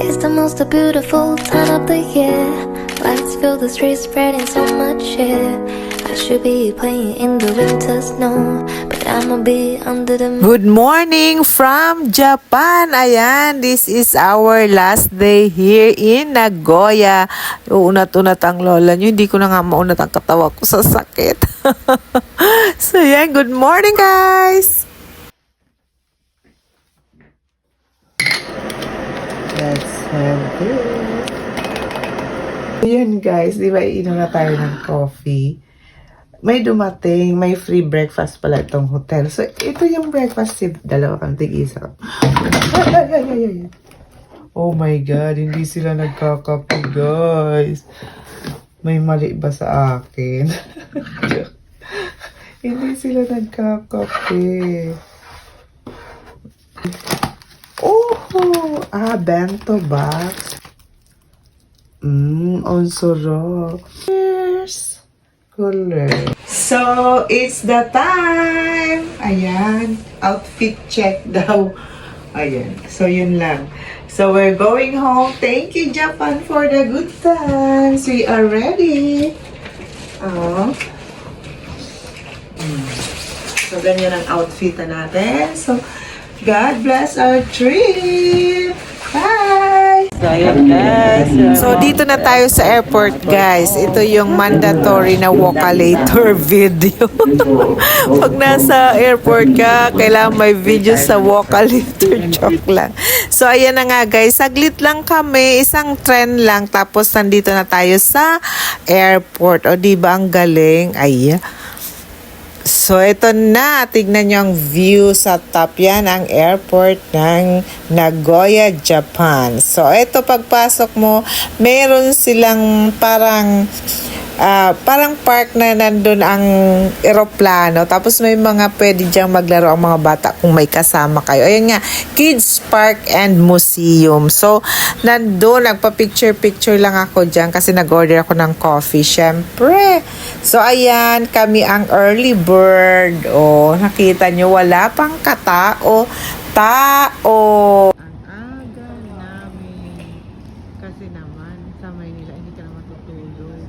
It's the most beautiful time of the year. Lights fill the streets, spreading so much cheer. I should be playing in the winter snow, but I'ma be under the moon. Good morning from Japan. Ayan, this is our last day here in Nagoya. Unat-unat ang lola nyo. Hindi ko na nga maunat ang katawa ko sa sakit. So ayan, good morning guys. Let's have this. Ayan guys, di ba inom na tayo ng coffee? May dumating, may free breakfast pala itong hotel. So, ito yung breakfast tip. Dalawa kang tig-isa. Ay. Oh my God, hindi sila nagkakape, guys. May mali ba sa akin? Hindi sila nagkakape. Oh, bento box. Ang sarap. Cheers! Color. So, it's the time! Ayan. Outfit check daw. Ayan. So, yun lang. So, we're going home. Thank you, Japan, for the good times. We are ready. Oh. So, ganyan ang outfit natin. So, God bless our trip! Bye! So, ayan guys. So, dito na tayo sa airport guys. Ito yung mandatory na walkalator video. Pag nasa airport ka, kailangan may video sa walkalator. Joke lang. So, ayan na nga guys. Saglit lang kami. Isang tren lang. Tapos, nandito na tayo sa airport. O, diba ang galing? Ay, so, ito na. Tignan nyo ang view sa top. Yan ang airport ng Nagoya, Japan. So, ito pagpasok mo, meron silang parang park na nandun ang eroplano. Tapos may mga pwede diyang maglaro ang mga bata kung may kasama kayo. Ayun nga, Kids Park and Museum. So, nandun, nagpa-picture-picture lang ako dyan kasi nag-order ako ng coffee. Syempre. So, ayan, kami ang early bird. O, nakita nyo, wala pang katao. Tao. Ang aga namin. Kasi naman, sa Maynila, hindi ka na matutulog.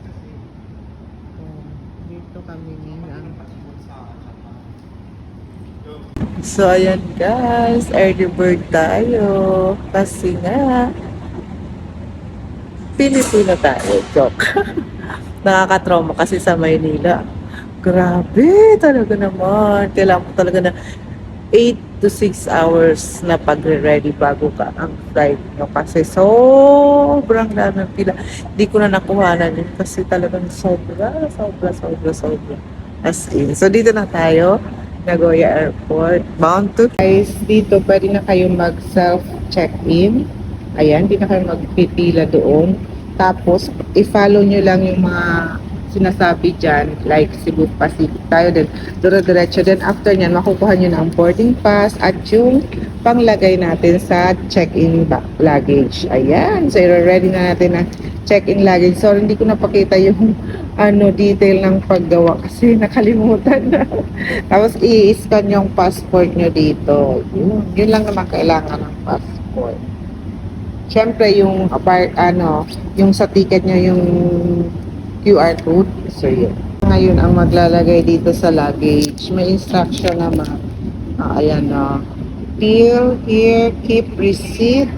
Dito kami ninang. So, ayan guys, early bird tayo. Kasi nga, Pilipino tayo. Joke. Nakakatrauma kasi sa Maynila. Grabe, talaga naman. Kailangan mo talaga na 8 to 6 hours na pagre-ready bago ka ang flight nyo. Kasi sobrang daming pila. Hindi ko na nakuhanan yun kasi talagang sobra. As in. So, dito na tayo. Nagoya Airport. Bound to. Guys, dito pwede na kayo mag-self-check-in. Ayan, hindi na kayo magpipila doon. Tapos, i-follow nyo lang yung mga sinasabi dyan, like Cebu Pacific tayo din, dire-diretso din. After nyan, makukuha nyo na ang boarding pass at yung panglagay natin sa check-in luggage. Ayan, so ready na natin ang check-in luggage. So, hindi ko napakita yung detail ng paggawa kasi nakalimutan na. Tapos, i-scan yung passport nyo dito. Yun lang naman kailangan ng passport. Siyempre, yung yung sa ticket nyo, yung QR code. So, yun. Ngayon, ang maglalagay dito sa luggage, may instruction naman. Ayan na. Fill here, keep receipt.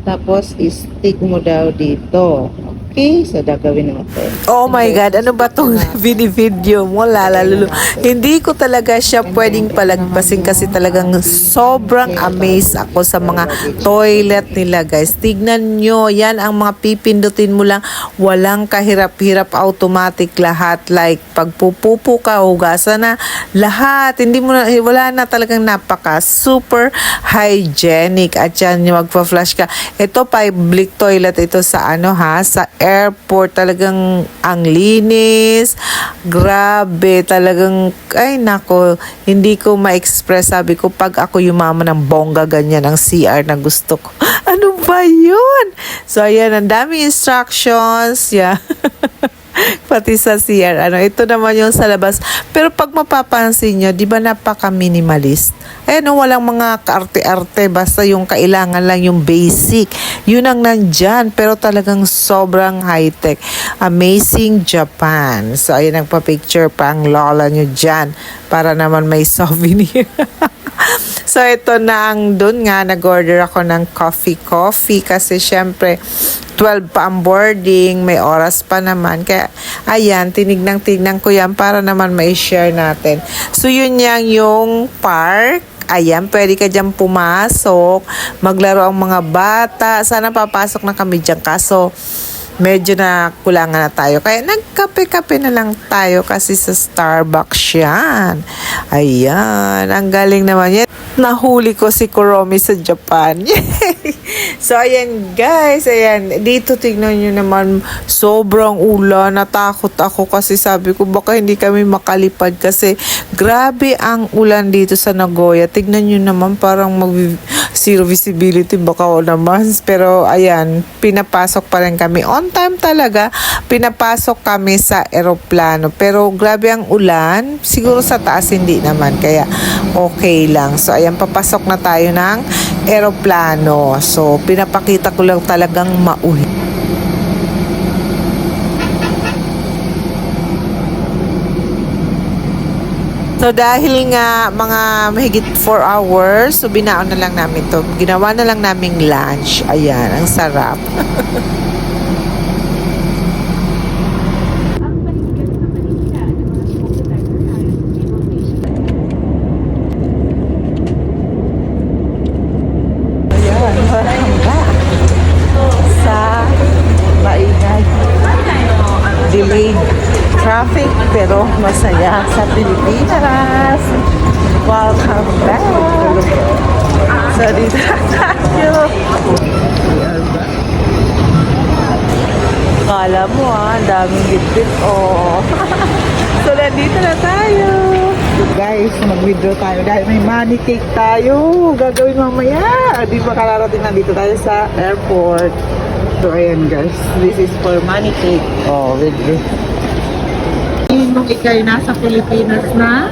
Tapos, stick mo daw dito. Okay, so gagawin natin. Oh my God, ano ba itong video mo? Lalalo. Hindi ko talaga siya pwedeng palagpasin kasi talagang sobrang amazed ako sa mga toilet nila guys. Tignan nyo, yan ang mga pipindutin mo lang. Walang kahirap-hirap, automatic lahat. Like, pagpupupo ka, hugasan na, lahat. Hindi mo na, wala na talagang super hygienic. At yan, magpa-flush ka. Ito, public toilet ito sa sa airport. Talagang ang linis. Grabe. Talagang, ay nako, hindi ko ma-express. Sabi ko, pag ako yumaman ng bongga, ganyan ang CR na gusto ko. Ano ba yun? So, ayan, ang dami instructions. Yeah. Pati sa CR, ito naman yung sa labas. Pero pag mapapansin nyo, di ba napaka-minimalist? No, walang mga kaarte-arte, basta yung kailangan lang yung basic. Yun ang nandyan, pero talagang sobrang high-tech. Amazing Japan. So, ayun, nagpa-picture pa ang lola nyo dyan para naman may souvenir. So, ito na ang dun nga, nag-order ako ng coffee kasi syempre, 12 pa ang boarding, may oras pa naman. Kaya, ayan, tinignan ko yan para naman mai-share natin. So, yun yung park. Ayan, pwede ka dyan pumasok, maglaro ang mga bata. Sana papasok na kami dyan. Kaso, medyo na kulangan na tayo. Kaya nagkape-kape na lang tayo kasi sa Starbucks yan. Ayan, ang galing naman yan. Nahuli ko si Kuromi sa Japan. So, ayan guys, ayan. Dito tignan nyo naman, sobrang ulan. Natakot ako kasi sabi ko baka hindi kami makalipad kasi grabe ang ulan dito sa Nagoya. Tignan nyo naman parang zero visibility baka o naman. Pero ayan, pinapasok pa rin kami. On time talaga, pinapasok kami sa eroplano. Pero grabe ang ulan. Siguro sa taas hindi naman. Kaya okay lang. So ayan, papasok na tayo ng eroplano. So pinapakita ko lang talagang maulit. So dahil nga mga mahigit 4 hours, so binaon na lang namin to. Ginawa na lang naming lunch. Ayan, ang sarap. Ayan, hangga sa maingay. Delayed traffic pero masaya sa Pilipinas. Welcome back. So dito tayo. Kala mo ang daming bitbit. Oh. So nandito na tayo. So guys, mag-withdraw tayo dahil may money cake tayo. Gagawin mamaya. Di ba kararating nandito tayo sa airport. So ayan guys, this is for money cake. Oh, withdraw. Nung ikay nasa Pilipinas na,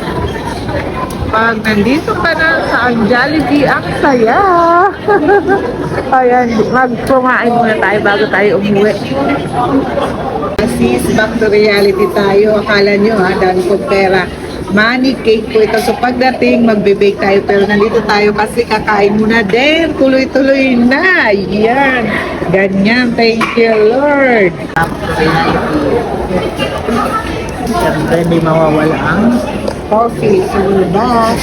pag nandito ka na sa ang Jollibee, ang saya. Ayan, magkumain muna tayo bago tayo umuwi. Sis, back to reality tayo. Akala nyo dami kong pera. Money cake po ito. So pagdating, magbe-bake tayo. Pero nandito tayo kasi kakain muna din. Tuloy-tuloy na. Yan. Ganyan. Thank you, Lord. Back to reality. Siyempre, hindi mawawala ang coffee. So, back.